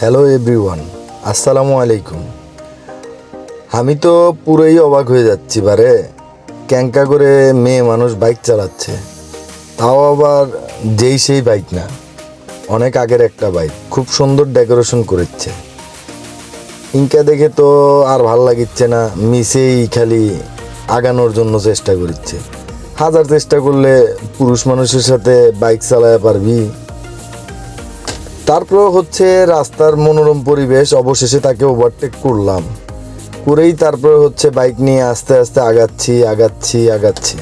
Hello everyone, আসসালামু আলাইকুম। আমি তো পুরোই অবাক হয়ে যাচ্ছি বারে, ক্যাঙ্কা করে মেয়ে মানুষ বাইক চালাচ্ছে, তাও আবার যেই সেই বাইক না, অনেক আগের একটা বাইক, খুব সুন্দর ডেকোরেশন করেছে। ইনকা দেখে তো আর ভাল লাগিচ্ছে না, মিসেই খালি আগানোর জন্য চেষ্টা করছে। হাজার চেষ্টা করলে পুরুষ মানুষের সাথে বাইক চালাতে পারবি? তারপর হচ্ছে রাস্তার মনোরম পরিবেশ, অবশেষে তাকে ওভারটেক করলাম, করেই তারপর হচ্ছে বাইক নিয়ে আস্তে আস্তে আগাচ্ছি।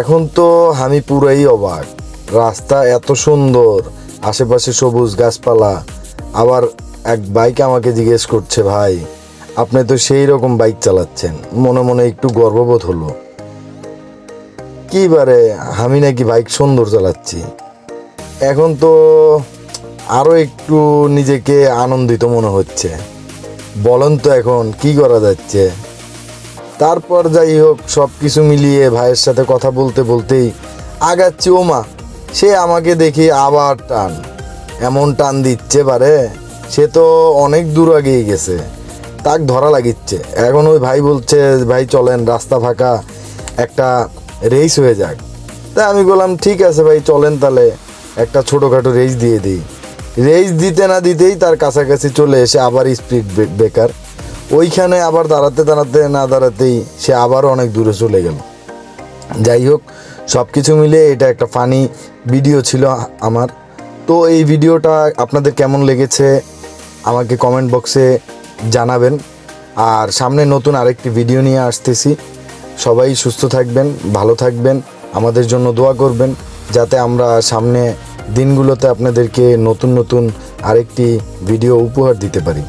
এখন তো আমি পুরাই অবাক, রাস্তা এত সুন্দর, আশেপাশে সবুজ গাছপালা, আবার এক বাইক আমাকে জিজ্ঞেস করছে, ভাই আপনি তো সেই রকম বাইক চালাচ্ছেন। মনে মনে একটু গর্ববোধ হলো, কি বারে আমি নাকি বাইক সুন্দর চালাচ্ছি। এখন তো আরও একটু নিজেকে আনন্দিত মনে হচ্ছে। বলেন তো এখন কি করা যাচ্ছে। তারপর যাই হোক, সব কিছু মিলিয়ে ভাইয়ের সাথে কথা বলতে বলতেই আগাচ্ছি। ওমা, সে আমাকে দেখি আবার এমন টান দিচ্ছে পারে, সে তো অনেক দূর আগিয়ে গেছে, তাক ধরা লাগিচ্ছে। এখন ওই ভাই বলছে, ভাই চলেন রাস্তা ফাঁকা, একটা রেস হয়ে যাক। তাই আমি বললাম ঠিক আছে ভাই চলেন, তাহলে একটা ছোটোখাটো রেস দিয়ে দিই। রেস দিতে না দিতেই তার কাছাকাছি চলে এসে আবার স্পিড ব্রেকার, ওইখানে আবার দাঁড়াতেই সে আবারও অনেক দূরে চলে গেল। যাই হোক, সব কিছু মিলে এটা একটা ফানি ভিডিও ছিল আমার। তো এই ভিডিওটা আপনাদের কেমন লেগেছে আমাকে কমেন্ট বক্সে জানাবেন। আর সামনে নতুন আরেকটি ভিডিও নিয়ে আসতেছি। সবাই সুস্থ থাকবেন, ভালো থাকবেন, আমাদের জন্য দোয়া করবেন, যাতে আমরা সামনে দিনগুলোতে আপনাদেরকে নতুন আরেকটি ভিডিও উপহার দিতে পারি।